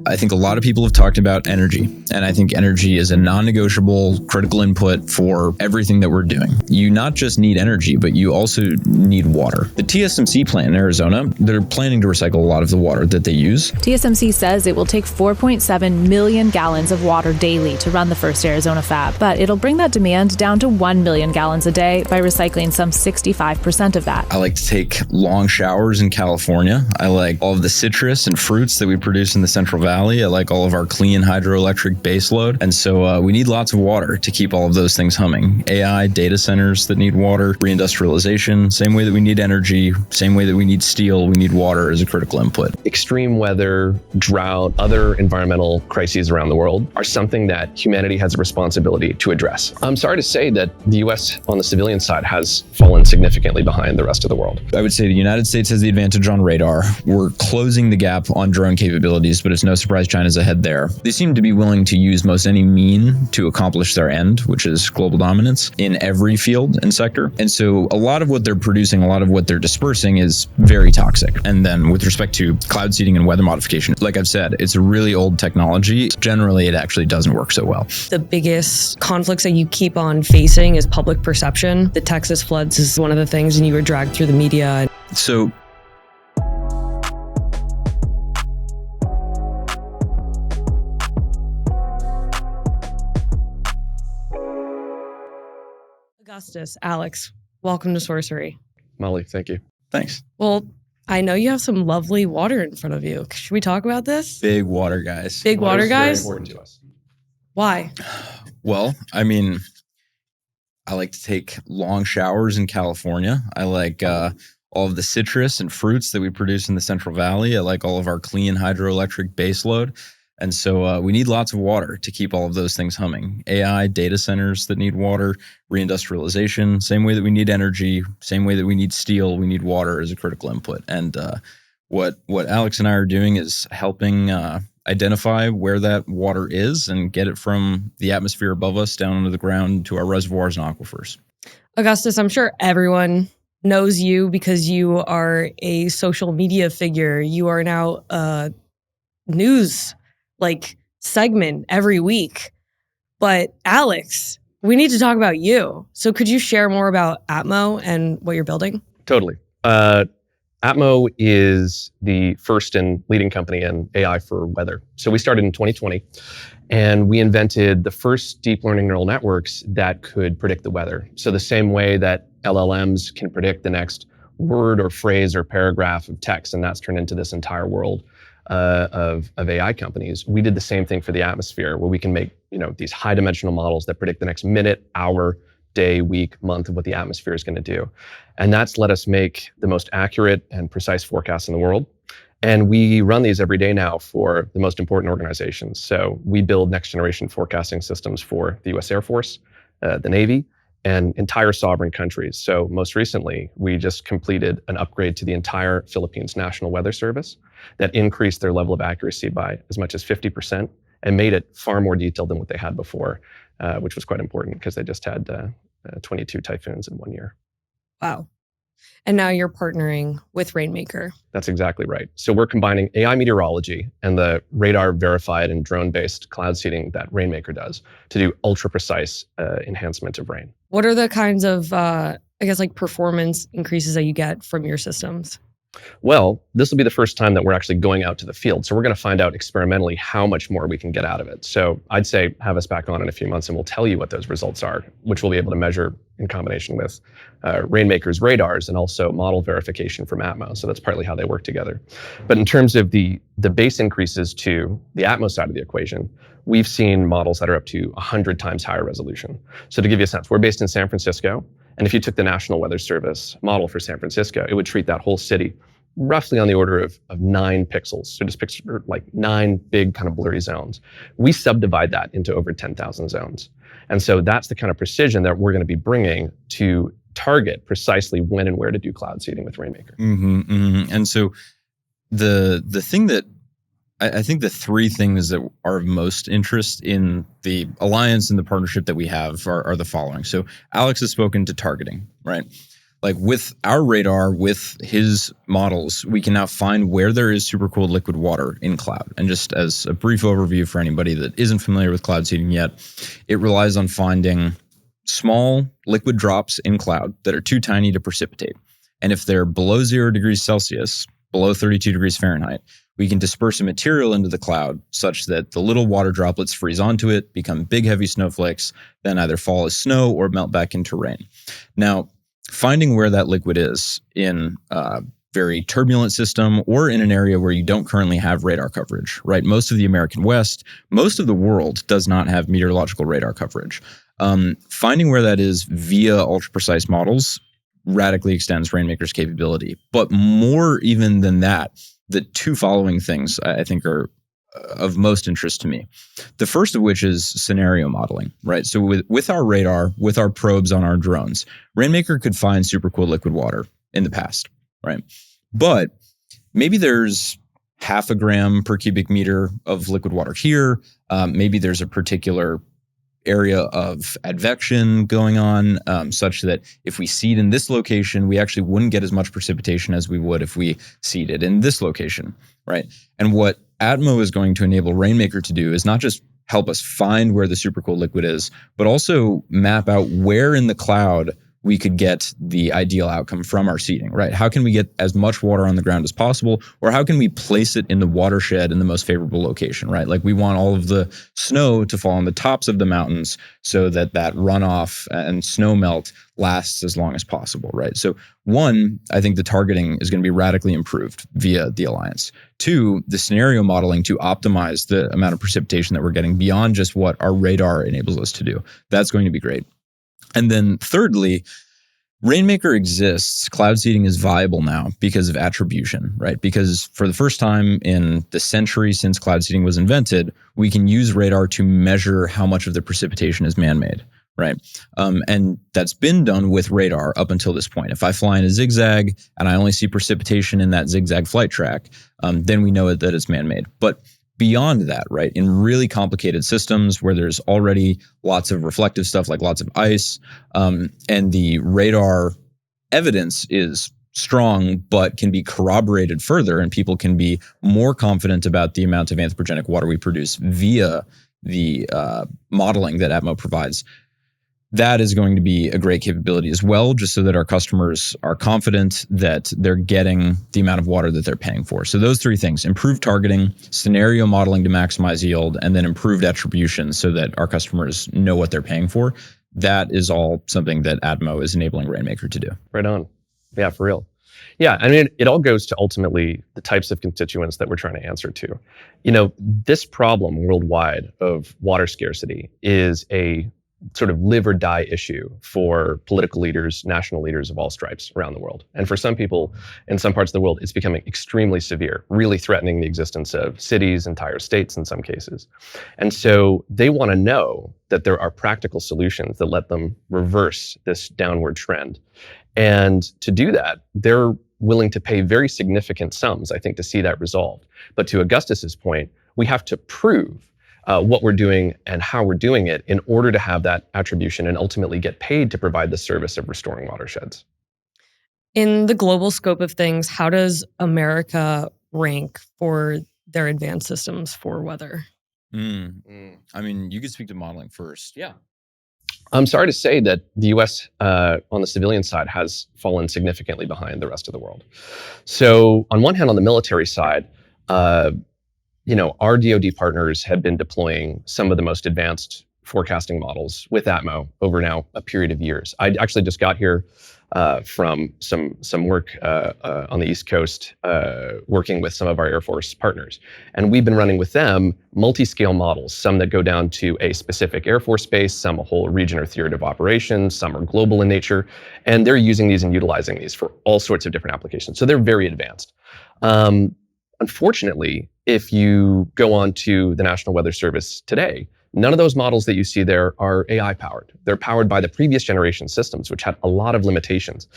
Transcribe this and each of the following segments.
I think a lot of people have talked about energy, and I think energy is a non-negotiable critical input for everything that we're doing. You not just need energy, but you also need water. The TSMC plant in Arizona, they're planning to recycle a lot of the water that they use. TSMC says it will take 4.7 million gallons of water daily to run the first Arizona fab, but it'll bring that demand down to 1 million gallons a day by recycling some 65% of that. I like to take long showers in California. I like all of the citrus and fruits that we produce in the Central Valley. I like all of our clean hydroelectric baseload. And so we need lots of water to keep all of those things humming. AI, data centers that need water, reindustrialization, same way that we need energy, same way that we need steel, we need water as a critical input. Extreme weather, drought, other environmental crises around the world are something that humanity has a responsibility to address. I'm sorry to say that the US on the civilian side has fallen significantly behind the rest of the world. I would say the United States has the advantage on radar. We're closing the gap on drone capabilities, but it's no surprise China's ahead there. They seem to be willing to use most any mean to accomplish their end, which is global dominance in every field and sector. And so a lot of what they're producing, a lot of what they're dispersing is very toxic. And then with respect to cloud seeding and weather modification, like I've said, it's a really old technology. Generally, it actually doesn't work so well. The biggest conflicts that you keep on facing is public perception. The Texas floods is one of the things, and you were dragged through the media. So Augustus, Alex, welcome to Sourcery. Molly, thank you. Thanks. Well, I know you have some lovely water in front of you. Should we talk about this? Big water guys. Big water guys? Very important to us. Why? Well, I mean, I like to take long showers in California. I like all of the citrus and fruits that we produce in the Central Valley. I like all of our clean hydroelectric baseload. And so we need lots of water to keep all of those things humming. AI, data centers that need water, reindustrialization, same way that we need energy, same way that we need steel, we need water as a critical input. And what Alex and I are doing is helping identify where that water is and get it from the atmosphere above us down into the ground to our reservoirs and aquifers. Augustus, I'm sure everyone knows you because you are a social media figure. You are now a news segment every week. But Alex, we need to talk about you. So could you share more about Atmo and what you're building? Totally. Atmo is the first and leading company in AI for weather. So we started in 2020, and we invented the first deep learning neural networks that could predict the weather. So the same way that LLMs can predict the next word or phrase or paragraph of text, and that's turned into this entire world of AI companies. We did the same thing for the atmosphere, where we can make these high dimensional models that predict the next minute, hour, day, week, month of what the atmosphere is going to do. And that's let us make the most accurate and precise forecasts in the world. And we run these every day now for the most important organizations. So we build next generation forecasting systems for the US Air Force, the Navy, and entire sovereign countries. So most recently, we just completed an upgrade to the entire Philippines National Weather Service that increased their level of accuracy by as much as 50% and made it far more detailed than what they had before, which was quite important because they just had 22 typhoons in 1 year. Wow. And now you're partnering with Rainmaker. That's exactly right. So we're combining AI meteorology and the radar verified and drone-based cloud seeding that Rainmaker does to do ultra-precise enhancement of rain. What are the kinds of, performance increases that you get from your systems? Well, this will be the first time that we're actually going out to the field. So we're going to find out experimentally how much more we can get out of it. So I'd say have us back on in a few months and we'll tell you what those results are, which we'll be able to measure in combination with Rainmaker's radars and also model verification from Atmo. So that's partly how they work together. But in terms of the base increases to the Atmo side of the equation, we've seen models that are up to 100 times higher resolution. So to give you a sense, we're based in San Francisco. And if you took the National Weather Service model for San Francisco, it would treat that whole city roughly on the order of 9 pixels. So just picture 9 big kind of blurry zones. We subdivide that into over 10,000 zones. And so that's the kind of precision that we're going to be bringing to target precisely when and where to do cloud seeding with Rainmaker. Mm-hmm, mm-hmm. And so the thing that I think the 3 things that are of most interest in the alliance and the partnership that we have are the following. So Alex has spoken to targeting, right? Like with our radar, with his models, we can now find where there is supercooled liquid water in cloud. And just as a brief overview for anybody that isn't familiar with cloud seeding yet, it relies on finding small liquid drops in cloud that are too tiny to precipitate. And if they're below 0 degrees Celsius, below 32 degrees Fahrenheit, we can disperse a material into the cloud such that the little water droplets freeze onto it, become big, heavy snowflakes, then either fall as snow or melt back into rain. Now, finding where that liquid is in a very turbulent system or in an area where you don't currently have radar coverage, right? Most of the American West, most of the world does not have meteorological radar coverage. Finding where that is via ultra-precise models radically extends Rainmaker's capability. But more even than that, the two following things I think are of most interest to me. The first of which is scenario modeling, right? So with our radar, with our probes on our drones, Rainmaker could find supercooled liquid water in the past, right? But maybe there's 0.5 gram per cubic meter of liquid water here. Maybe there's a particular area of advection going on, such that if we seed in this location, we actually wouldn't get as much precipitation as we would if we seeded in this location, right? And what Atmo is going to enable Rainmaker to do is not just help us find where the supercooled liquid is, but also map out where in the cloud we could get the ideal outcome from our seeding, right? How can we get as much water on the ground as possible, or how can we place it in the watershed in the most favorable location, right? Like we want all of the snow to fall on the tops of the mountains so that that runoff and snow melt lasts as long as possible, right? So one, I think the targeting is going to be radically improved via the Alliance. Two, the scenario modeling to optimize the amount of precipitation that we're getting beyond just what our radar enables us to do. That's going to be great. And then thirdly, Rainmaker exists, cloud seeding is viable now because of attribution, right? Because for the first time in the century since cloud seeding was invented, we can use radar to measure how much of the precipitation is man-made, right? And that's been done with radar up until this point. If I fly in a zigzag and I only see precipitation in that zigzag flight track, then we know that it's man-made. But beyond that, right, in really complicated systems where there's already lots of reflective stuff like lots of ice, and the radar evidence is strong but can be corroborated further, and people can be more confident about the amount of anthropogenic water we produce via the modeling that Atmo provides. That is going to be a great capability as well, just so that our customers are confident that they're getting the amount of water that they're paying for. So those three things: improved targeting, scenario modeling to maximize yield, and then improved attribution so that our customers know what they're paying for. That is all something that Atmo is enabling Rainmaker to do. Right on. Yeah, for real. Yeah, I mean, it all goes to ultimately the types of constituents that we're trying to answer to. You know, this problem worldwide of water scarcity is a sort of live or die issue for political leaders, national leaders of all stripes around the world. And for some people in some parts of the world, it's becoming extremely severe, really threatening the existence of cities, entire states in some cases. And so they want to know that there are practical solutions that let them reverse this downward trend. And to do that, they're willing to pay very significant sums, I think, to see that resolved. But to Augustus's point, we have to prove what we're doing and how we're doing it in order to have that attribution and ultimately get paid to provide the service of restoring watersheds. In the global scope of things, how does America rank for their advanced systems for weather? I mean, you could speak to modeling first. Yeah. I'm sorry to say that the US on the civilian side has fallen significantly behind the rest of the world. So on one hand, on the military side, our DoD partners have been deploying some of the most advanced forecasting models with Atmo over now a period of years. I actually just got here from some work on the East Coast, working with some of our Air Force partners. And we've been running with them multi-scale models, some that go down to a specific Air Force base, some a whole region or theater of operations, some are global in nature. And they're using these and utilizing these for all sorts of different applications. So they're very advanced. Unfortunately, if you go on to the National Weather Service today, None of those models that you see there are AI powered. They're powered by the previous generation systems, which had a lot of limitations.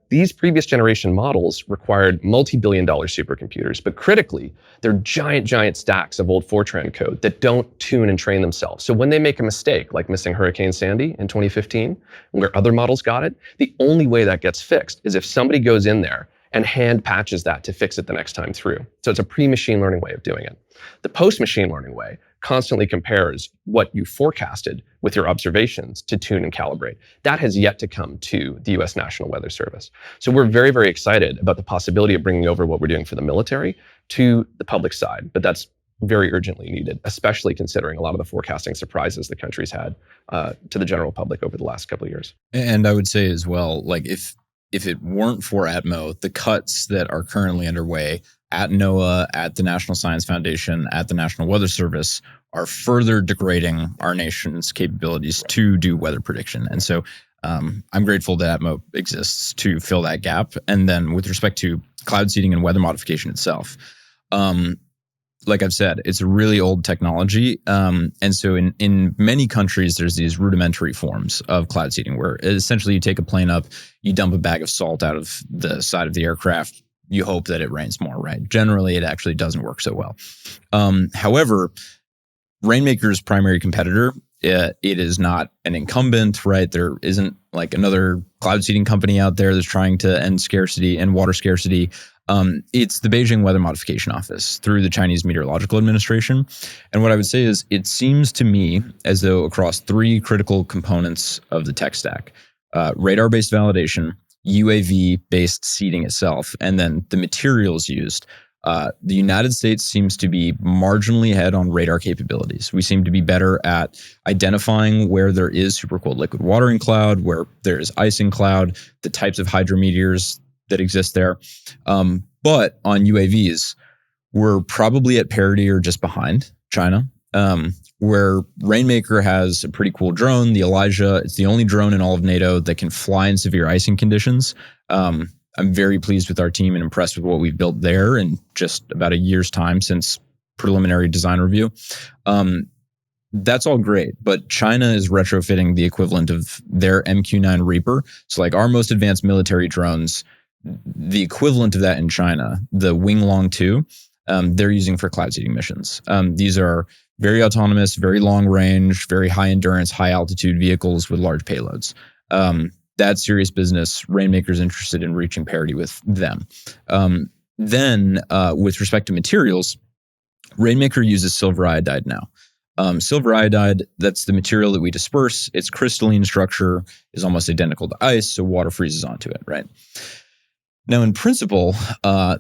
These previous generation models required multi-billion-dollar supercomputers, but critically, they're giant stacks of old Fortran code that don't tune and train themselves. So when they make a mistake, like missing Hurricane Sandy in 2015, where other models got it, the only way that gets fixed is if somebody goes in there and hand patches that to fix it the next time through. So it's a pre-machine learning way of doing it. The post-machine learning way constantly compares what you forecasted with your observations to tune and calibrate. That has yet to come to the US National Weather Service. So we're very excited about the possibility of bringing over what we're doing for the military to the public side, but that's very urgently needed, especially considering a lot of the forecasting surprises the country's had to the general public over the last couple of years. And I would say as well, like if it weren't for Atmo, the cuts that are currently underway at NOAA, at the National Science Foundation, at the National Weather Service are further degrading our nation's capabilities to do weather prediction. And so I'm grateful that Atmo exists to fill that gap. And then with respect to cloud seeding and weather modification itself, like I've said, it's a really old technology. And so in many countries, there's these rudimentary forms of cloud seeding where essentially you take a plane up, you dump a bag of salt out of the side of the aircraft, you hope that it rains more, right? Generally, it actually doesn't work so well. However, Rainmaker's primary competitor, it is not an incumbent, right? There isn't like another cloud seeding company out there that's trying to end scarcity and water scarcity. It's the Beijing Weather Modification Office through the Chinese Meteorological Administration. And what I would say is it seems to me as though across three critical components of the tech stack, radar-based validation, UAV-based seeding itself, and then the materials used, the United States seems to be marginally ahead on radar capabilities. We seem to be better at identifying where there is super cold liquid water in cloud, where there is ice in cloud, the types of hydrometeors that exist there. But on UAVs, we're probably at parity or just behind China, where Rainmaker has a pretty cool drone, the Elijah. It's the only drone in all of NATO that can fly in severe icing conditions. I'm very pleased with our team and impressed with what we've built there in just about a year's time since preliminary design review. That's all great, but China is retrofitting the equivalent of their MQ-9 Reaper. So like our most advanced military drones, the equivalent of that in China, the Winglong 2, they're using for cloud seeding missions. These are very autonomous, very long range, very high endurance, high altitude vehicles with large payloads. That's serious business. Rainmaker's interested in reaching parity with them. Then with respect to materials, Rainmaker uses silver iodide now. Silver iodide, that's the material that we disperse. Its crystalline structure is almost identical to ice, so water freezes onto it, right? Now, in principle,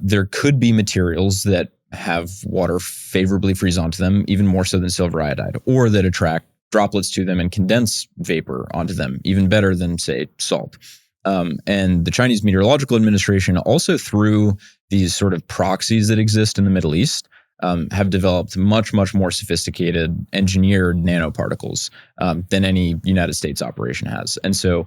there could be materials that have water favorably freeze onto them, even more so than silver iodide, or that attract droplets to them and condense vapor onto them, even better than, say, salt. And the Chinese Meteorological Administration, also through these sort of proxies that exist in the Middle East, have developed much more sophisticated engineered nanoparticles than any United States operation has. And so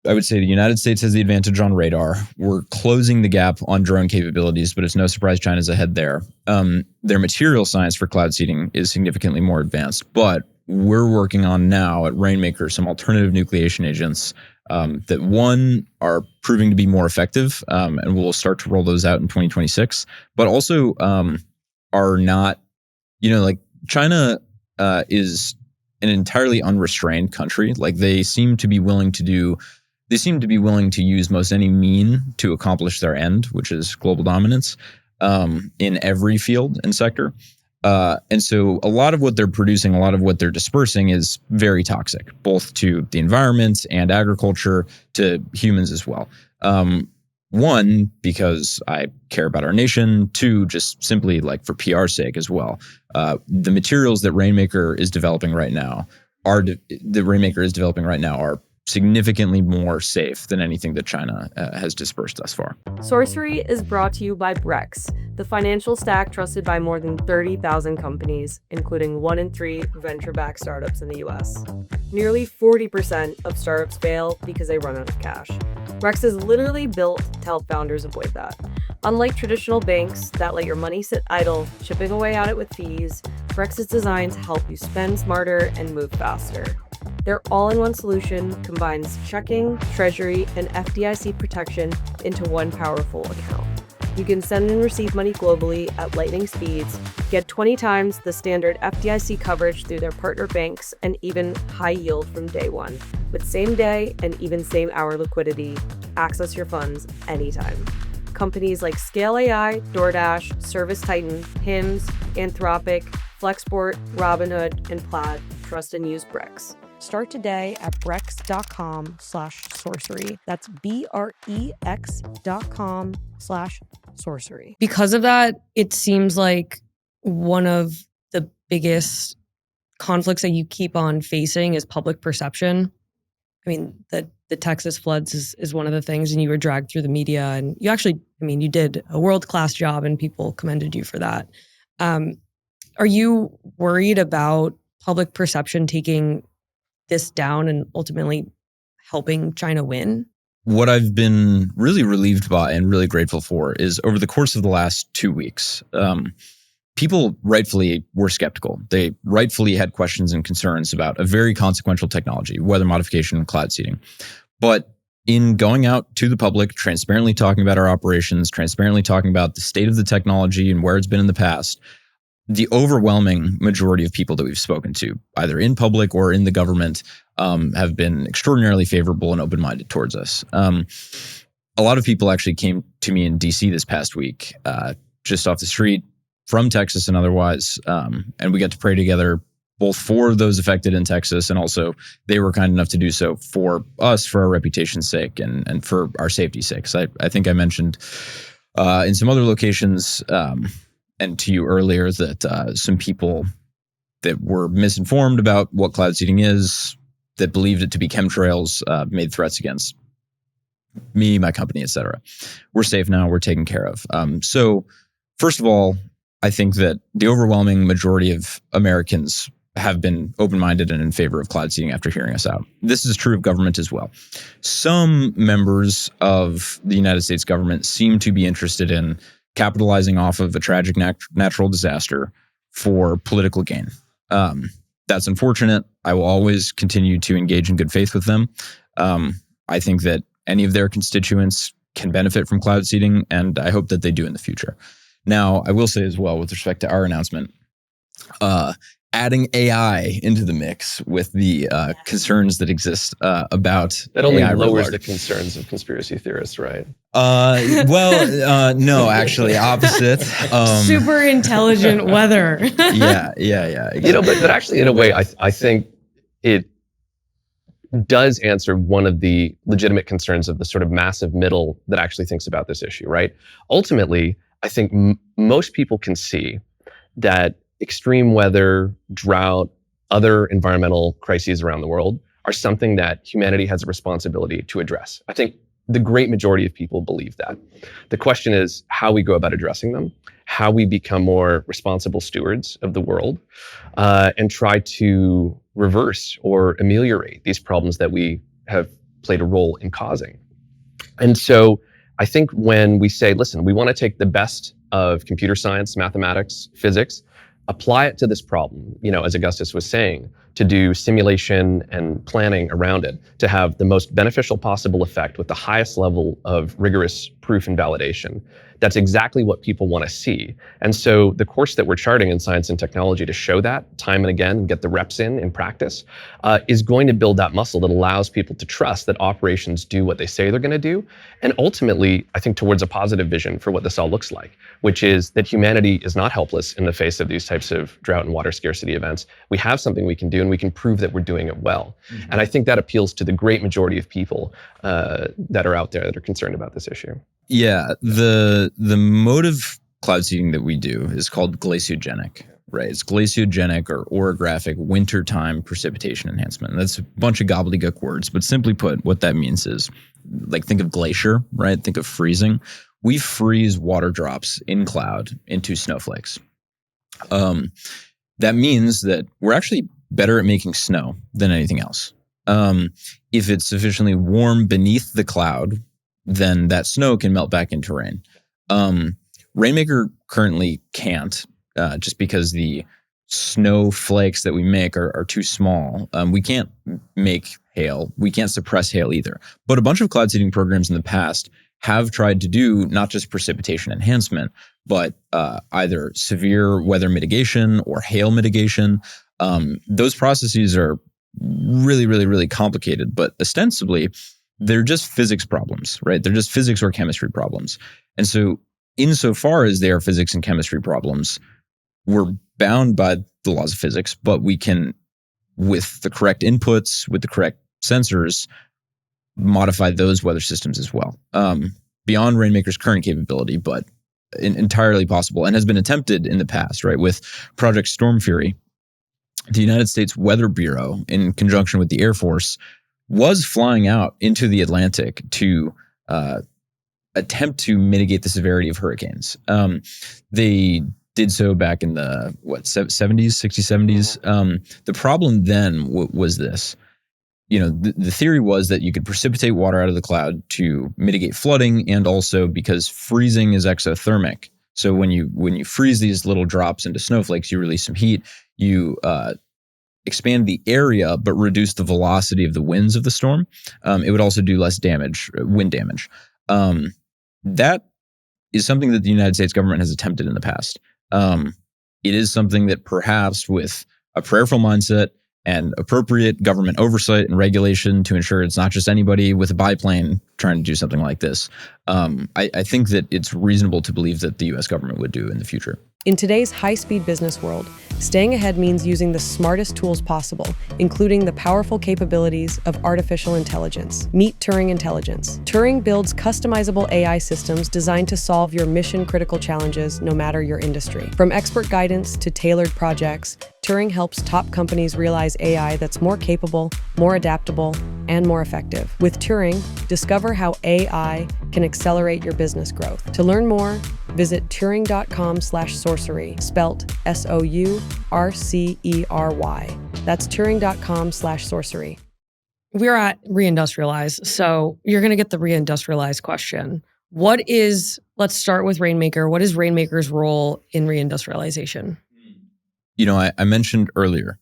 I would say the United States has the advantage on radar. We're closing the gap on drone capabilities, but it's no surprise China's ahead there. Their material science for cloud seeding is significantly more advanced, but we're working on now at Rainmaker some alternative nucleation agents that, one, are proving to be more effective, and we'll start to roll those out in 2026, but also are not, like China is an entirely unrestrained country. Like they seem to be willing to use most any mean to accomplish their end, which is global dominance, in every field and sector. And so a lot of what they're producing, a lot of what they're dispersing is very toxic, both to the environment and agriculture, to humans as well. One, because I care about our nation. Two, just simply like for PR's sake as well. The materials that Rainmaker is developing right now are significantly more safe than anything that China has dispersed thus far. Sourcery is brought to you by Brex, the financial stack trusted by more than 30,000 companies, including 1 in 3 venture-backed startups in the US. Nearly 40% of startups fail because they run out of cash. Brex is literally built to help founders avoid that. Unlike traditional banks that let your money sit idle, chipping away at it with fees, Brex is designed to help you spend smarter and move faster. Their all-in-one solution combines checking, treasury, and FDIC protection into one powerful account. You can send and receive money globally at lightning speeds, get 20 times the standard FDIC coverage through their partner banks, and even high yield from day one. With same-day and even same-hour liquidity, access your funds anytime. Companies like Scale AI, DoorDash, ServiceTitan, HIMS, Anthropic, Flexport, Robinhood, and Plaid trust and use Brex. Start today at brex.com/sorcery. That's BREX.com/sorcery. Because of that, it seems like one of the biggest conflicts that you keep on facing is public perception. I mean, the Texas floods is one of the things, and you were dragged through the media, and you actually, you did a world-class job, and people commended you for that. Are you worried about public perception taking this down and ultimately helping China win? What I've been really relieved by and really grateful for is over the course of the last 2 weeks, people rightfully were skeptical. They rightfully had questions and concerns about a very consequential technology, weather modification and cloud seeding. But in going out to the public, transparently talking about our operations, transparently talking about the state of the technology and where it's been in the past, the overwhelming majority of people that we've spoken to, either in public or in the government, have been extraordinarily favorable and open-minded towards us. A lot of people actually came to me in DC this past week, just off the street, from Texas and otherwise, and we got to pray together both for those affected in Texas, and also they were kind enough to do so for us, for our reputation's sake and for our safety's sake. So I think I mentioned in some other locations, and to you earlier, that some people that were misinformed about what cloud seeding is, that believed it to be chemtrails, made threats against me, my company, et cetera. We're safe now. We're taken care of. So first of all, I think that the overwhelming majority of Americans have been open-minded and in favor of cloud seeding after hearing us out. This is true of government as well. Some members of the United States government seem to be interested in capitalizing off of a tragic natural disaster for political gain. That's unfortunate. I will always continue to engage in good faith with them. I think that any of their constituents can benefit from cloud seeding, and I hope that they do in the future. Now, I will say as well, with respect to our announcement, adding AI into the mix with the concerns that exist about that only AI lowers the concerns of conspiracy theorists, right? No, actually, opposite. Super intelligent weather. Yeah, exactly. But actually, in a way, I think it does answer one of the legitimate concerns of the sort of massive middle that actually thinks about this issue, right? Ultimately, I think most people can see that extreme weather, drought, other environmental crises around the world are something that humanity has a responsibility to address. I think the great majority of people believe that. The question is how we go about addressing them, how we become more responsible stewards of the world, and try to reverse or ameliorate these problems that we have played a role in causing. And so I think when we say, listen, we want to take the best of computer science, mathematics, physics, apply it to this problem, as Augustus was saying, to do simulation and planning around it, to have the most beneficial possible effect with the highest level of rigorous proof and validation. That's exactly what people want to see. And so the course that we're charting in science and technology to show that time and again, and get the reps in practice, is going to build that muscle that allows people to trust that operations do what they say they're going to do. And ultimately, I think towards a positive vision for what this all looks like, which is that humanity is not helpless in the face of these types of drought and water scarcity events. We have something we can do, and we can prove that we're doing it well. Mm-hmm. And I think that appeals to the great majority of people that are out there that are concerned about this issue. Yeah, the mode of cloud seeding that we do is called glaciogenic, right? It's glaciogenic or orographic wintertime precipitation enhancement. And that's a bunch of gobbledygook words, but simply put, what that means is, like, think of glacier, right? Think of freezing. We freeze water drops in cloud into snowflakes. That means that we're actually better at making snow than anything else. If it's sufficiently warm beneath the cloud, then that snow can melt back into rain. Rainmaker currently can't, just because the snowflakes that we make are too small. We can't make hail. We can't suppress hail either. But a bunch of cloud seeding programs in the past have tried to do not just precipitation enhancement, but either severe weather mitigation or hail mitigation. Those processes are really, really, really complicated, but ostensibly they're just physics problems, right? They're just physics or chemistry problems. And so insofar as they are physics and chemistry problems, we're bound by the laws of physics, but we can, with the correct inputs, with the correct sensors, modify those weather systems as well. Beyond Rainmaker's current capability, but entirely possible, and has been attempted in the past, right? With Project Storm Fury, the United States Weather Bureau, in conjunction with the Air Force, was flying out into the Atlantic to attempt to mitigate the severity of hurricanes. They did so back in the 60s, 70s. The problem then was this. The theory was that you could precipitate water out of the cloud to mitigate flooding, and also because freezing is exothermic. So when you freeze these little drops into snowflakes, you release some heat. You expand the area, but reduce the velocity of the winds of the storm. It would also do less damage, wind damage. That is something that the United States government has attempted in the past. It is something that perhaps with a prayerful mindset and appropriate government oversight and regulation to ensure it's not just anybody with a biplane trying to do something like this, I think that it's reasonable to believe that the U.S. government would do in the future. In today's high-speed business world, staying ahead means using the smartest tools possible, including the powerful capabilities of artificial intelligence. Meet Turing Intelligence. Turing builds customizable AI systems designed to solve your mission-critical challenges, no matter your industry. From expert guidance to tailored projects, Turing helps top companies realize AI that's more capable, more adaptable, and more effective. With Turing, discover how AI can accelerate your business growth. To learn more, visit turing.com/sourcery, spelt SOURCERY. That's turing.com/sourcery. We're at reindustrialize, so you're going to get the reindustrialize question. Let's start with Rainmaker. What is Rainmaker's role in reindustrialization? I mentioned earlier,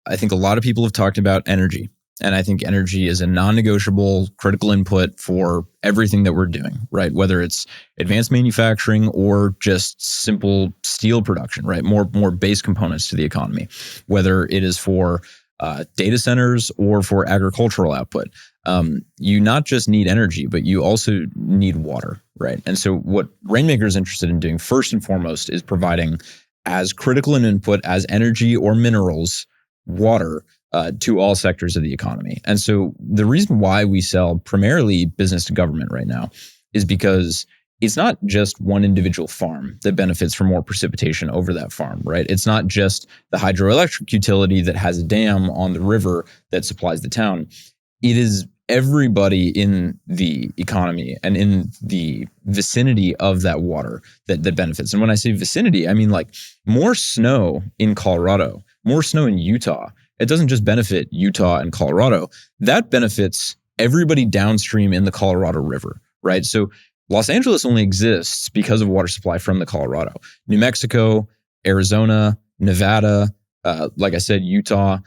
I think a lot of people have talked about energy. And I think energy is a non-negotiable critical input for everything that we're doing, right? Whether it's advanced manufacturing or just simple steel production, right? More base components to the economy, whether it is for data centers or for agricultural output. You not just need energy, but you also need water, right? And so what Rainmaker is interested in doing first and foremost is providing as critical an input as energy or minerals, water, to all sectors of the economy. And so the reason why we sell primarily business to government right now is because it's not just one individual farm that benefits from more precipitation over that farm, right? It's not just the hydroelectric utility that has a dam on the river that supplies the town. It is everybody in the economy and in the vicinity of that water that benefits. And when I say vicinity, I mean like more snow in Colorado, more snow in Utah. It doesn't just benefit Utah and Colorado. That benefits everybody downstream in the Colorado River, right? So Los Angeles only exists because of water supply from the Colorado. New Mexico, Arizona, Nevada, like I said, Utah,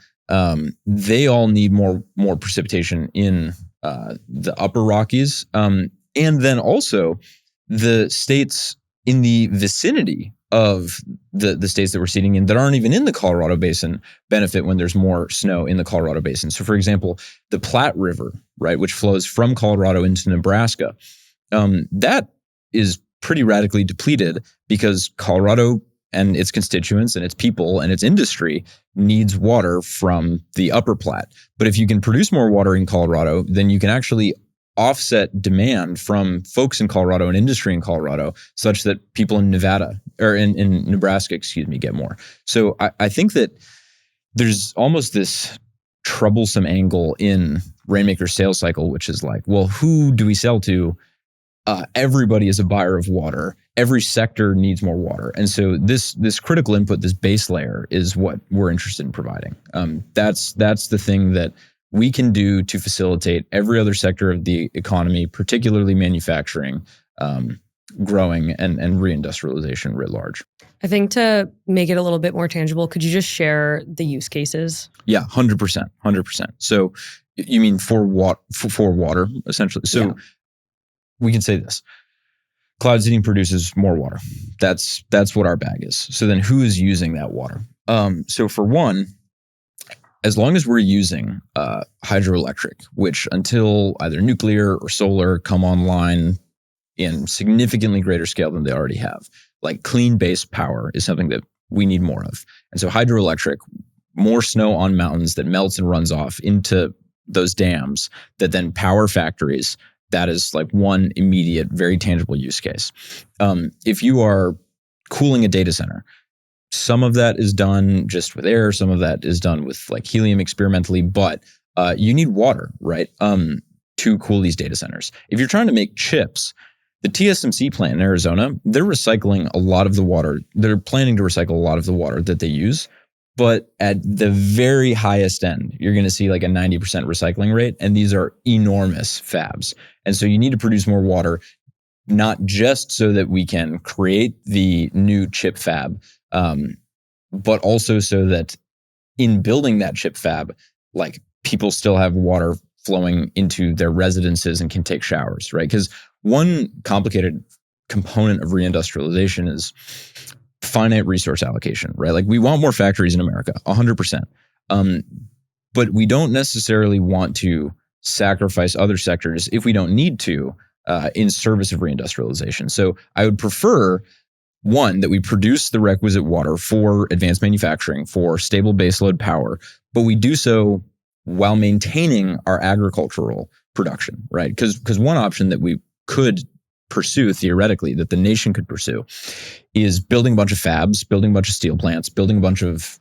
they all need more precipitation in the upper Rockies. And then also the states in the vicinity of the states that we're seeding in that aren't even in the Colorado Basin benefit when there's more snow in the Colorado Basin. So for example, the Platte River, right, which flows from Colorado into Nebraska, that is pretty radically depleted because Colorado and its constituents and its people and its industry needs water from the upper Platte. But if you can produce more water in Colorado, then you can actually offset demand from folks in Colorado and industry in Colorado such that people in Nevada or in Nebraska, get more. So I think that there's almost this troublesome angle in Rainmaker's sales cycle, which is like, well, who do we sell to? Everybody is a buyer of water. Every sector needs more water. And so this critical input, this base layer is what we're interested in providing. That's the thing that we can do to facilitate every other sector of the economy, particularly manufacturing, growing and reindustrialization writ large. I think to make it a little bit more tangible, could you just share the use cases? Yeah, 100%. So you mean for water, essentially. So we can say this. Cloud seeding produces more water. That's what our bag is. So then who is using that water? So for one, as long as we're using hydroelectric, which until either nuclear or solar come online in significantly greater scale than they already have, like clean base power is something that we need more of. And so hydroelectric, more snow on mountains that melts and runs off into those dams that then power factories, that is like one immediate, very tangible use case. If you are cooling a data center, some of that is done just with air, some of that is done with like helium experimentally, but you need water, right? To cool these data centers. If you're trying to make chips, the TSMC plant in Arizona, they're recycling a lot of the water. They're planning to recycle a lot of the water that they use. But at the very highest end, you're going to see like a 90% recycling rate. And these are enormous fabs. And so you need to produce more water, not just so that we can create the new chip fab, but also so that in building that chip fab, like people still have water flowing into their residences and can take showers, right? Because one complicated component of reindustrialization is finite resource allocation, right? Like we want more factories in America, 100%. But we don't necessarily want to sacrifice other sectors if we don't need to in service of reindustrialization. So I would prefer, one, that we produce the requisite water for advanced manufacturing, for stable baseload power, but we do so while maintaining our agricultural production, right? Because one option that we could pursue theoretically, that the nation could pursue, is building a bunch of fabs, building a bunch of steel plants, building a bunch of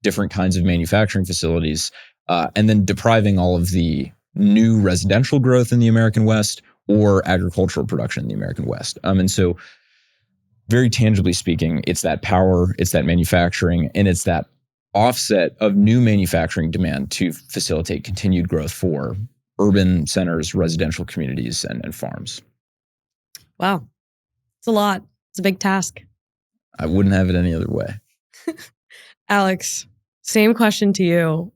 different kinds of manufacturing facilities, and then depriving all of the new residential growth in the American West or agricultural production in the American West. And so very tangibly speaking, it's that power, it's that manufacturing, and it's that offset of new manufacturing demand to facilitate continued growth for urban centers, residential communities, and farms. Wow. It's a lot. It's a big task. I wouldn't have it any other way. Alex, same question to you.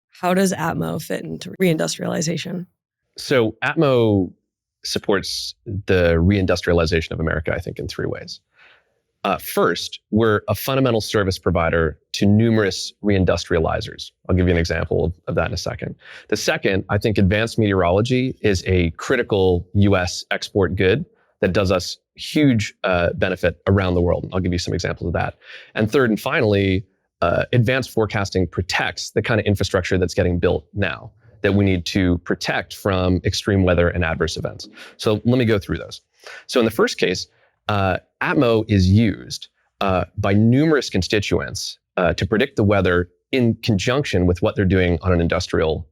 How does Atmo fit into reindustrialization? So Atmo supports the reindustrialization of America, I think, in three ways. First, we're a fundamental service provider to numerous reindustrializers. I'll give you an example of that in a second. The second, I think advanced meteorology is a critical US export good that does us huge benefit around the world. I'll give you some examples of that. And third and finally, advanced forecasting protects the kind of infrastructure that's getting built now that we need to protect from extreme weather and adverse events. So let me go through those. So in the first case, Atmo is used by numerous constituents to predict the weather in conjunction with what they're doing on an industrial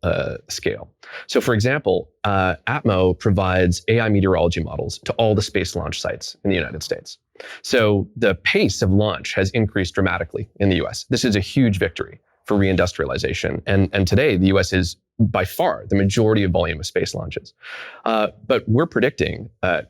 scale. So for example, Atmo provides AI meteorology models to all the space launch sites in the United States. So the pace of launch has increased dramatically in the US. This is a huge victory for reindustrialization. And today, the US is by far the majority of volume of space launches. But we're predicting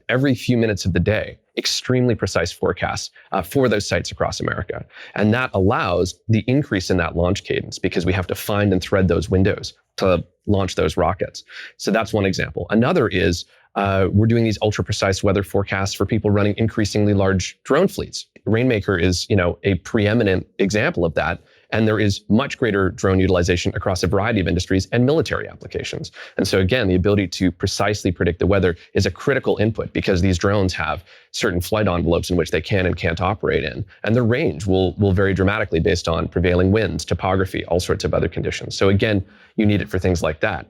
every few minutes of the day extremely precise forecasts for those sites across America. And that allows the increase in that launch cadence because we have to find and thread those windows to launch those rockets. So that's one example. Another is we're doing these ultra precise weather forecasts for people running increasingly large drone fleets. Rainmaker is, a preeminent example of that. And there is much greater drone utilization across a variety of industries and military applications. And so again, the ability to precisely predict the weather is a critical input because these drones have certain flight envelopes in which they can and can't operate in. And their range will vary dramatically based on prevailing winds, topography, all sorts of other conditions. So again, you need it for things like that.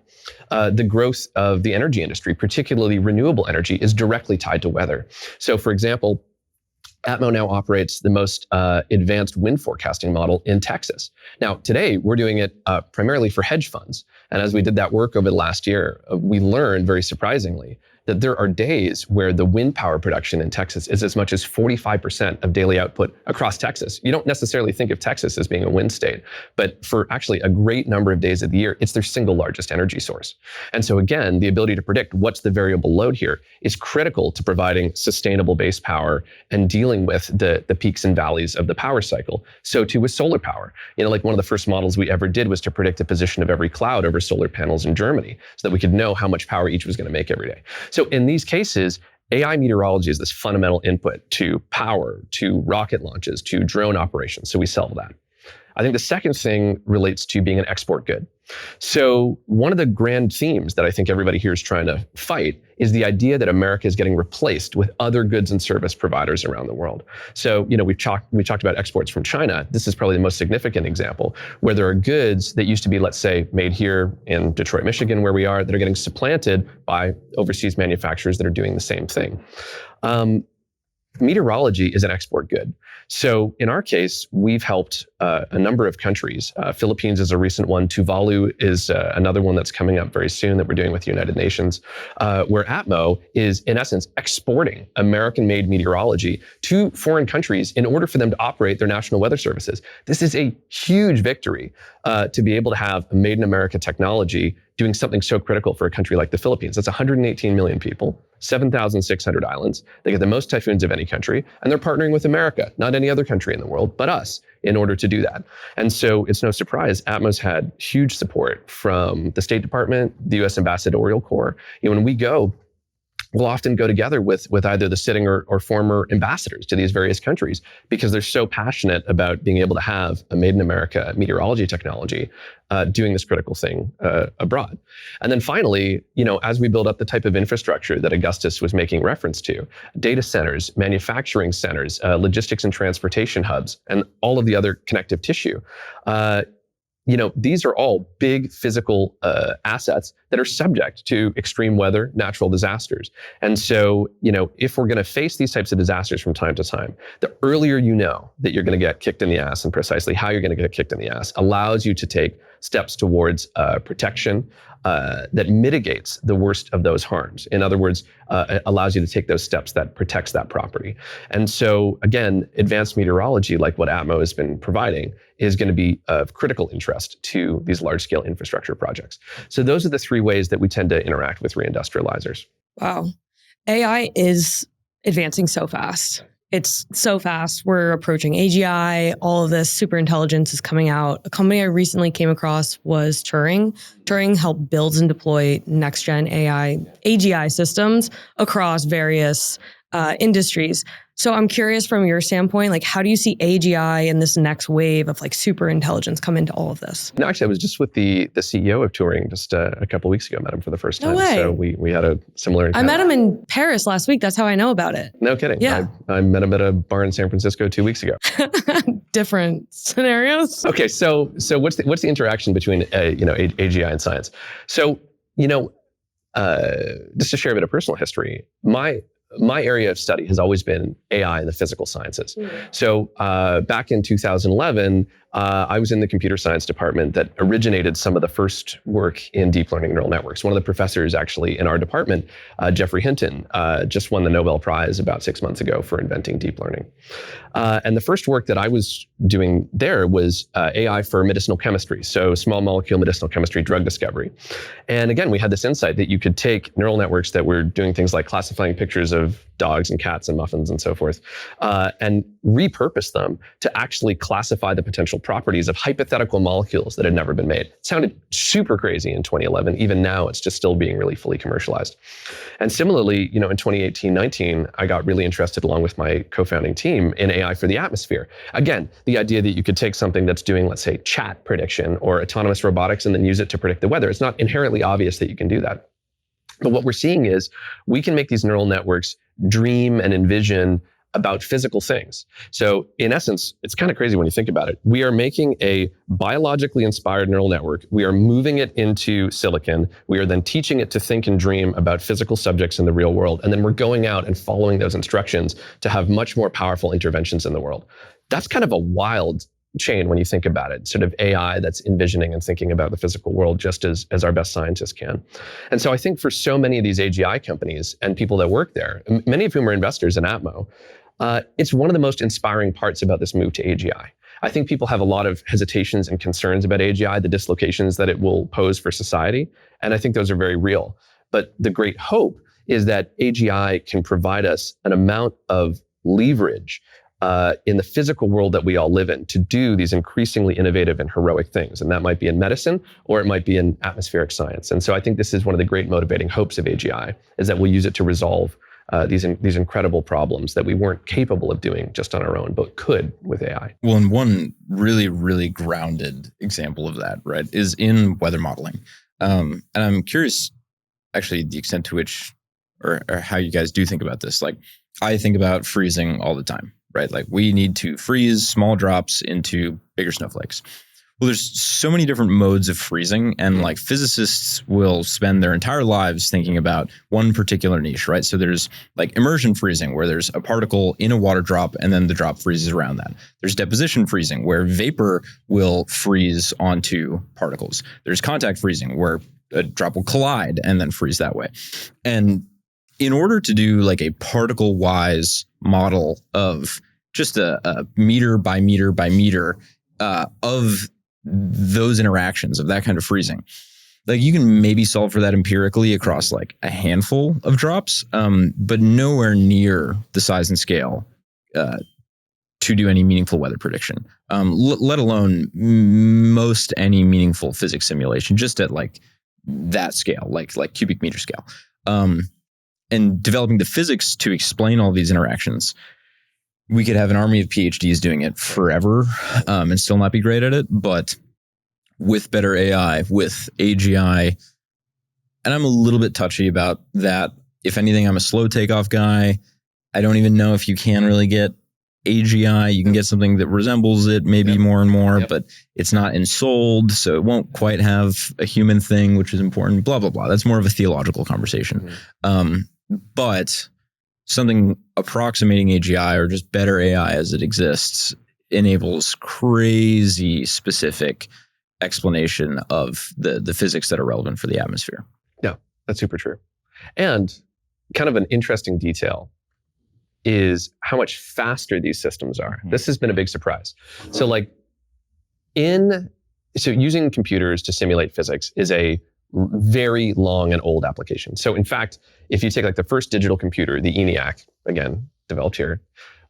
The growth of the energy industry, particularly renewable energy, is directly tied to weather. So for example, Atmo now operates the most advanced wind forecasting model in Texas. Now, today, we're doing it primarily for hedge funds. And as we did that work over the last year, we learned very surprisingly that there are days where the wind power production in Texas is as much as 45% of daily output across Texas. You don't necessarily think of Texas as being a wind state, but for actually a great number of days of the year, it's their single largest energy source. And so again, the ability to predict what's the variable load here is critical to providing sustainable base power and dealing with the peaks and valleys of the power cycle. So too with solar power. Like one of the first models we ever did was to predict the position of every cloud over solar panels in Germany so that we could know how much power each was going to make every day. So in these cases, AI meteorology is this fundamental input to power, to rocket launches, to drone operations. So we sell that. I think the second thing relates to being an export good. So one of the grand themes that I think everybody here is trying to fight is the idea that America is getting replaced with other goods and service providers around the world. So, we talked about exports from China. This is probably the most significant example where there are goods that used to be, let's say, made here in Detroit, Michigan, where we are, that are getting supplanted by overseas manufacturers that are doing the same thing. Meteorology is an export good. So in our case, we've helped a number of countries. Philippines is a recent one. Tuvalu is another one that's coming up very soon that we're doing with the United Nations, where Atmo is, in essence, exporting American-made meteorology to foreign countries in order for them to operate their national weather services. This is a huge victory to be able to have a made-in-America technology doing something so critical for a country like the Philippines. That's 118 million people, 7,600 islands. They get the most typhoons of any country, and they're partnering with America, not any other country in the world, but us, in order to do that. And so it's no surprise, Atmo's had huge support from the State Department, the US Ambassadorial Corps. When we go, we'll often go together with either the sitting or former ambassadors to these various countries because they're so passionate about being able to have a made-in-America meteorology technology doing this critical thing abroad. And then finally, as we build up the type of infrastructure that Augustus was making reference to, data centers, manufacturing centers, logistics and transportation hubs, and all of the other connective tissue, these are all big physical assets that are subject to extreme weather, natural disasters. And so, if we're going to face these types of disasters from time to time, the earlier you know that you're going to get kicked in the ass and precisely how you're going to get kicked in the ass allows you to take steps towards protection that mitigates the worst of those harms. In other words, it allows you to take those steps that protects that property. And so again, advanced meteorology, like what Atmo has been providing, is going to be of critical interest to these large-scale infrastructure projects. So those are the three ways that we tend to interact with reindustrializers. Wow. AI is advancing so fast. It's so fast. We're approaching AGI. All of this superintelligence is coming out. A company I recently came across was Turing. Turing helped build and deploy next-gen AI, AGI systems across various industries. So I'm curious from your standpoint, how do you see AGI and this next wave of superintelligence come into all of this? No, actually, I was just with the CEO of Turing just a couple of weeks ago. I met him for the first time. No way. So we had a similar encounter. I met him in Paris last week. That's how I know about it. No kidding. Yeah. I met him at a bar in San Francisco 2 weeks ago. Different scenarios. Okay, so what's the interaction between AGI and science? So just to share a bit of personal history, my area of study has always been AI and the physical sciences. So back in 2011, I was in the computer science department that originated some of the first work in deep learning neural networks. One of the professors actually in our department, Geoffrey Hinton, just won the Nobel Prize about 6 months ago for inventing deep learning. And the first work that I was doing there was AI for medicinal chemistry, so small molecule medicinal chemistry drug discovery. And again, we had this insight that you could take neural networks that were doing things like classifying pictures of dogs and cats and muffins and so forth, and repurpose them to actually classify the potential properties of hypothetical molecules that had never been made. It sounded super crazy in 2011. Even now, it's just still being really fully commercialized. And similarly, in 2018-19, I got really interested along with my co-founding team in AI for the atmosphere. Again, the idea that you could take something that's doing, let's say, chat prediction or autonomous robotics and then use it to predict the weather. It's not inherently obvious that you can do that. But what we're seeing is we can make these neural networks dream and envision about physical things. So in essence, it's kind of crazy when you think about it. We are making a biologically inspired neural network. We are moving it into silicon. We are then teaching it to think and dream about physical subjects in the real world. And then we're going out and following those instructions to have much more powerful interventions in the world. That's kind of a wild chain when you think about it, sort of AI that's envisioning and thinking about the physical world just as our best scientists can. And so I think for so many of these AGI companies and people that work there, many of whom are investors in Atmo, it's one of the most inspiring parts about this move to AGI. I think people have a lot of hesitations and concerns about AGI, the dislocations that it will pose for society. And I think those are very real. But the great hope is that AGI can provide us an amount of leverage in the physical world that we all live in to do these increasingly innovative and heroic things. And that might be in medicine, or it might be in atmospheric science. And so I think this is one of the great motivating hopes of AGI, is that we'll use it to resolve these incredible problems that we weren't capable of doing just on our own, but could with AI. Well, and one really, really grounded example of that, right, is in weather modeling. And I'm curious, actually, the extent to which or how you guys do think about this. Like, I think about freezing all the time, right? Like, we need to freeze small drops into bigger snowflakes. Well, there's so many different modes of freezing, and like physicists will spend their entire lives thinking about one particular niche, right? So there's like immersion freezing, where there's a particle in a water drop and then the drop freezes around that. There's deposition freezing, where vapor will freeze onto particles. There's contact freezing, where a drop will collide and then freeze that way. And in order to do like a particle-wise model of just a meter by meter by meter of those interactions, of that kind of freezing, like you can maybe solve for that empirically across like a handful of drops, but nowhere near the size and scale to do any meaningful weather prediction, let alone most any meaningful physics simulation, just at like that scale, like cubic meter scale. And developing the physics to explain all these interactions, we could have an army of PhDs doing it forever and still not be great at it. But with better AI, with AGI, and I'm a little bit touchy about that. If anything, I'm a slow takeoff guy. I don't even know if you can really get AGI. You can get something that resembles it maybe more and more, but it's not ensouled, so it won't quite have a human thing, which is important, blah, blah, blah. That's more of a theological conversation. But something approximating AGI, or just better AI as it exists, enables crazy specific explanation of the physics that are relevant for the atmosphere. Yeah, that's super true. And kind of an interesting detail is how much faster these systems are. This has been a big surprise. So like using computers to simulate physics is a very long and old application. So in fact, if you take like the first digital computer, the ENIAC, again, developed here,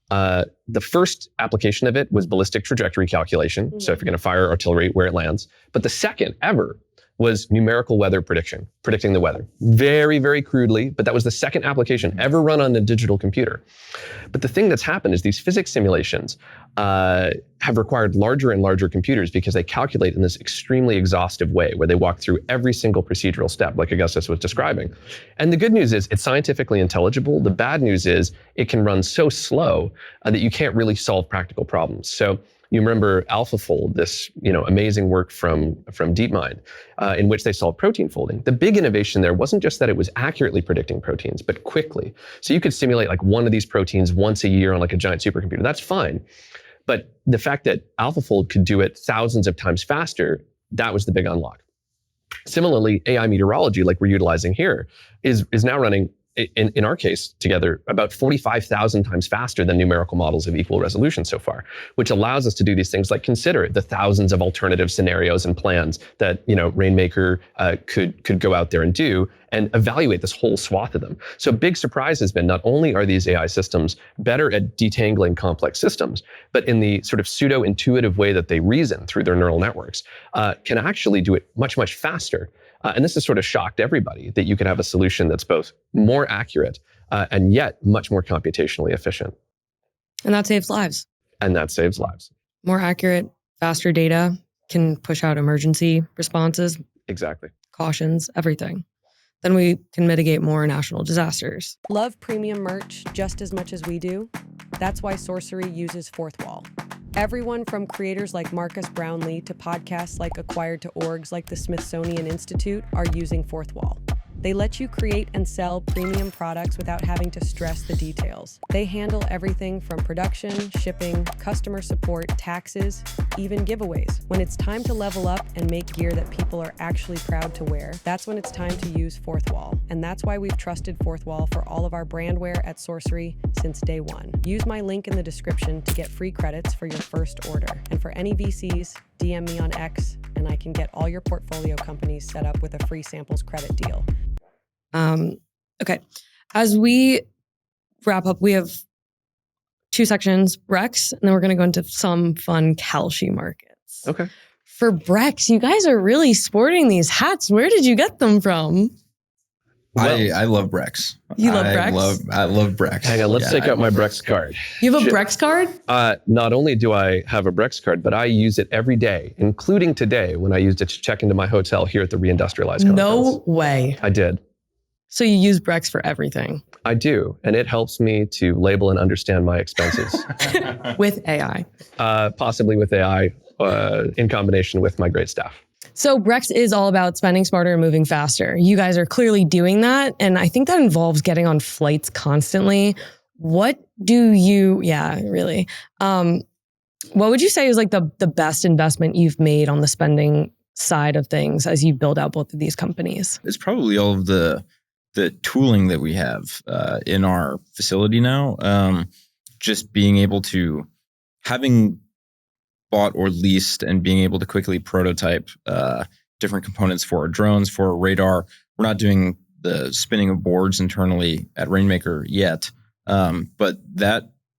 the first application of it was ballistic trajectory calculation. So if you're going to fire artillery, where it lands. But the second ever was numerical weather prediction, predicting the weather. Very, very crudely, but that was the second application ever run on a digital computer. But the thing that's happened is these physics simulations have required larger and larger computers because they calculate in this extremely exhaustive way, where they walk through every single procedural step, like Augustus was describing. And the good news is it's scientifically intelligible. The bad news is it can run so slow that you can't really solve practical problems. So you remember AlphaFold, this amazing work from DeepMind, in which they solved protein folding. The big innovation there wasn't just that it was accurately predicting proteins, but quickly. So you could simulate like one of these proteins once a year on like a giant supercomputer. That's fine. But the fact that AlphaFold could do it thousands of times faster, that was the big unlock. Similarly, AI meteorology, like we're utilizing here, is now running, in our case together, about 45,000 times faster than numerical models of equal resolution so far, which allows us to do these things like consider the thousands of alternative scenarios and plans that Rainmaker could go out there and do, and evaluate this whole swath of them. So a big surprise has been not only are these AI systems better at detangling complex systems, but in the sort of pseudo-intuitive way that they reason through their neural networks, can actually do it much, much faster. And this has sort of shocked everybody, that you can have a solution that's both more accurate and yet much more computationally efficient. And that saves lives. And that saves lives. More accurate, faster data can push out emergency responses. Exactly. Cautions, everything. Then we can mitigate more national disasters. Love premium merch just as much as we do? That's why Sourcery uses Fourth Wall. Everyone from creators like Marcus Brownlee to podcasts like Acquired to orgs like the Smithsonian Institute are using Fourth Wall. They let you create and sell premium products without having to stress the details. They handle everything from production, shipping, customer support, taxes, even giveaways. When it's time to level up and make gear that people are actually proud to wear, that's when it's time to use Fourth Wall. And that's why we've trusted Fourth Wall for all of our brand wear at Sourcery since day one. Use my link in the description to get free credits for your first order. And for any VCs, DM me on X, and I can get all your portfolio companies set up with a free samples credit deal. Okay. As we wrap up, we have 2 sections, Brex, and then we're going to go into some fun Kalshi markets. Okay. For Brex, you guys are really sporting these hats. Where did you get them from? I love Brex. You love Brex? I love Brex. Hang on, let's take out my Brex card. You have a Brex card? Not only do I have a Brex card, but I use it every day, including today when I used it to check into my hotel here at the Reindustrialized conference. No way. I did. So you use Brex for everything? I do, and it helps me to label and understand my expenses. With AI? Possibly with AI, in combination with my great staff. So Brex is all about spending smarter and moving faster. You guys are clearly doing that. And I think that involves getting on flights constantly. What do you, really. What would you say is like the best investment you've made on the spending side of things as you build out both of these companies? It's probably all of the tooling that we have in our facility now. Just being able to, having bought or leased and being able to quickly prototype different components for our drones, for our radar. We're not doing the spinning of boards internally at Rainmaker yet, but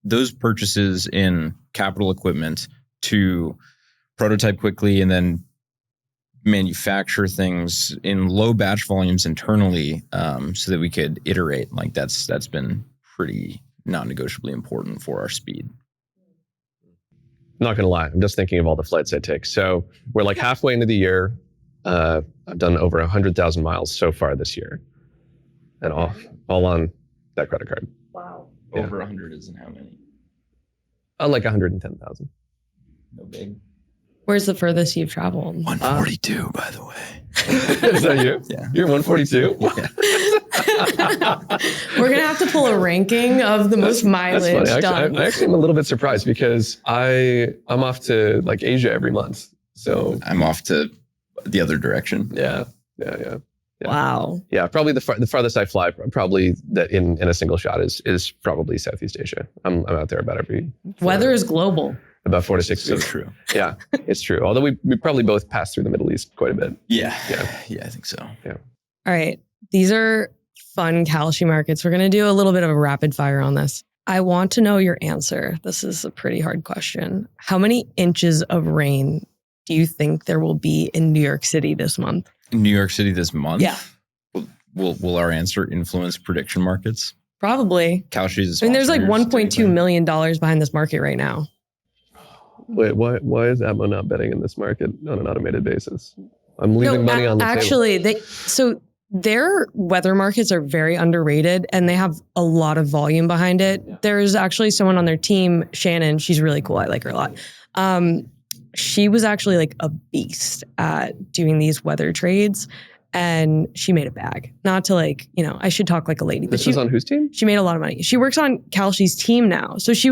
those purchases in capital equipment to prototype quickly and then manufacture things in low batch volumes internally, so that we could iterate, like that's been pretty non-negotiably important for our speed. Not going to lie, I'm just thinking of all the flights I take. So we're like halfway into the year. I've done over 100,000 miles so far this year, and all on that credit card. Wow. Yeah. Over 100 isn't how many? Like 110,000. No big. Where's the furthest you've traveled? 142, by the way. Is that you? Yeah. You're 142? Yeah. We're going to have to pull a ranking of the most mileage That's funny. done. I actually am a little bit surprised because I'm off to like Asia every month. So I'm off to the other direction. yeah. Wow. Yeah, probably the farthest I fly, probably that in a single shot is probably Southeast Asia. I'm out there about Weather is global. about 4 to 6 So weeks. true. Yeah, it's true. Although we probably both pass through the Middle East quite a bit. Yeah, Yeah. I think so. All right. These are fun Kalshi markets. We're going to do a little bit of a rapid fire on this. I want to know your answer. This is a pretty hard question. How many inches of rain do you think there will be in New York City this month? In New York City this month? Yeah. Will our answer influence prediction markets? Probably. Kalshi is. I mean, there's like sponsors, $1.2 million behind this market right now. Wait, why is Atmo not betting in this market on an automated basis? I'm leaving money on the table. Actually, their weather markets are very underrated and they have a lot of volume behind it. There's actually someone on their team, Shannon. She's really cool. I like her a lot. She was actually like a beast at doing these weather trades and she made a bag. Not to I should talk like a lady. This was on whose team? She made a lot of money. She works on Kalshi's team now. So she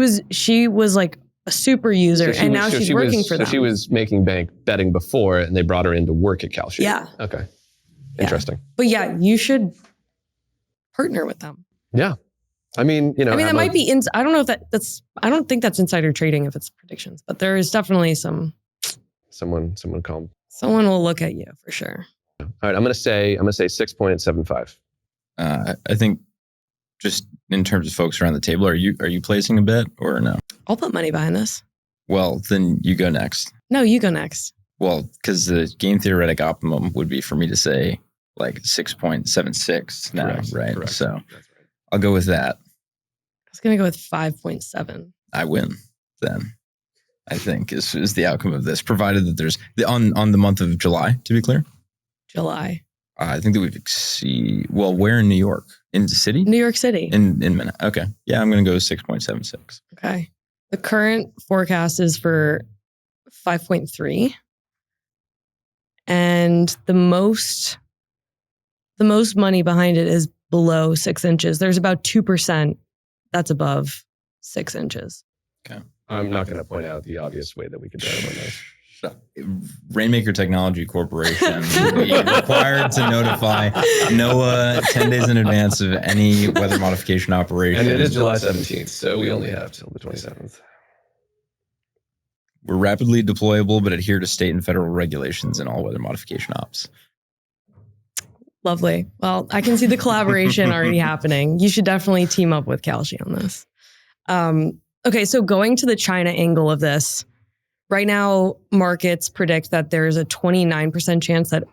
was like a super user and now she's working for them. So she was making bank betting before and they brought her in to work at Kalshi. Yeah. Okay. Interesting. But yeah, you should partner with them. Yeah. I mean, that might be, I don't know if I don't think that's insider trading if it's predictions, but there is definitely someone calm. Someone will look at you for sure. All right. I'm going to say 6.75. I think just in terms of folks around the table, are you placing a bet or no? I'll put money behind this. Well, then you go next. No, you go next. Well, because the game theoretic optimum would be for me to say like 6.76 now, right? Correct. So That's right. I'll go with that. I was going to go with 5.7. I win then, I think is the outcome of this, provided that there's on the month of July, to be clear. July. I think that where in New York? In the city? New York City. In Manhattan. Okay. Yeah, I'm going to go 6.76. Okay. The current forecast is for 5.3. And the most the most money behind it is below 6 inches. There's about 2% that's above 6 inches. Okay. I'm not going to point out the obvious way that we could determine this. Rainmaker Technology Corporation be required to notify NOAA 10 days in advance of any weather modification operation. And it is July 17th, so we only have till the 27th. We're rapidly deployable, but adhere to state and federal regulations in all weather modification ops. Lovely. Well, I can see the collaboration already happening. You should definitely team up with Kalshi on this. Okay, so going to the China angle of this, right now, markets predict that there's a 29% chance that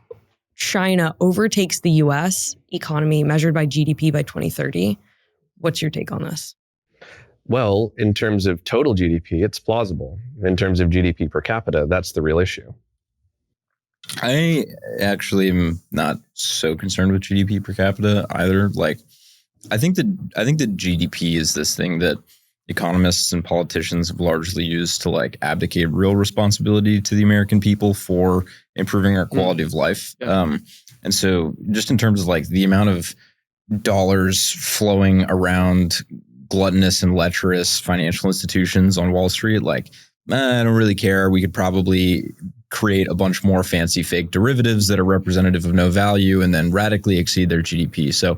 China overtakes the US economy measured by GDP by 2030. What's your take on this? Well, in terms of total GDP, it's plausible. In terms of GDP per capita, that's the real issue. I actually am not so concerned with GDP per capita either. Like, I think that GDP is this thing that economists and politicians have largely used to like abdicate real responsibility to the American people for improving our quality of life. And so just in terms of like the amount of dollars flowing around gluttonous and lecherous financial institutions on Wall Street, like, I don't really care. We could probably create a bunch more fancy fake derivatives that are representative of no value and then radically exceed their GDP. So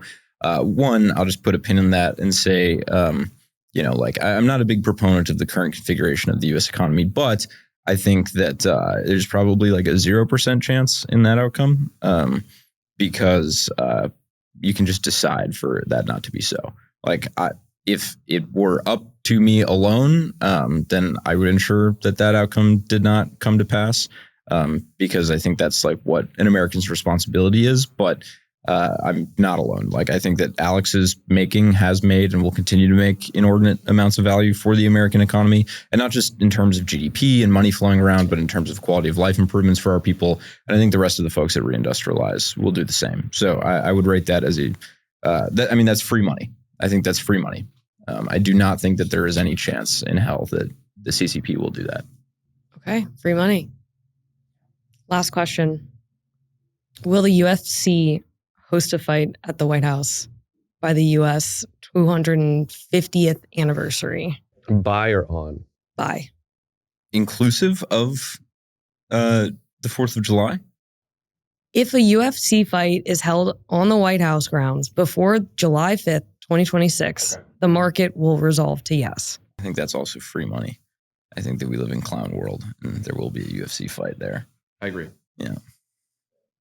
one, I'll just put a pin in that and say, like I'm not a big proponent of the current configuration of the U.S. economy, but I think that there's probably like a 0% chance in that outcome because you can just decide for that not to be so. Like if it were up to me alone, then I would ensure that outcome did not come to pass because I think that's like what an American's responsibility is. But I'm not alone. Like I think that Alex has made and will continue to make inordinate amounts of value for the American economy, and not just in terms of GDP and money flowing around, but in terms of quality of life improvements for our people. And I think the rest of the folks at Reindustrialize will do the same. So I would rate that as that's free money. I think that's free money. I do not think that there is any chance in hell that the CCP will do that. Okay, free money. Last question. Will the UFC host a fight at the White House by the U.S. 250th anniversary? By or on? By. Inclusive of the 4th of July? If a UFC fight is held on the White House grounds before July 5th, 2026, the market will resolve to yes. I think that's also free money. I think that we live in clown world and there will be a UFC fight there. I agree.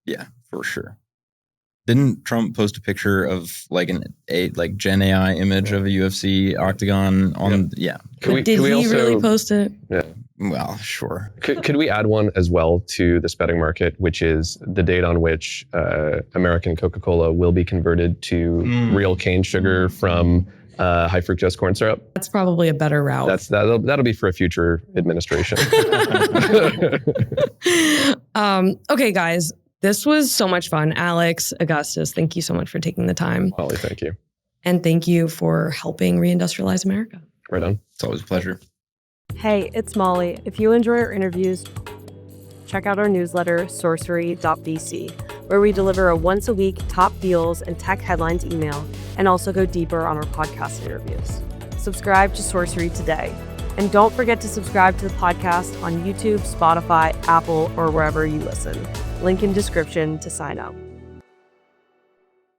Yeah, for sure. Didn't Trump post a picture of like Gen AI image of a UFC octagon on? Yeah. Did he really post it? Yeah. Well, sure. Could we add one as well to this betting market, which is the date on which American Coca-Cola will be converted to real cane sugar from high fructose corn syrup? That's probably a better route. That'll be for a future administration. Okay, guys. This was so much fun. Alex, Augustus, thank you so much for taking the time. Holly, thank you. And thank you for helping reindustrialize America. Right on. It's always a pleasure. Hey, it's Molly. If you enjoy our interviews, check out our newsletter, Sourcery.vc, where we deliver a once-a-week top deals and tech headlines email, and also go deeper on our podcast interviews. Subscribe to Sourcery today. And don't forget to subscribe to the podcast on YouTube, Spotify, Apple, or wherever you listen. Link in description to sign up.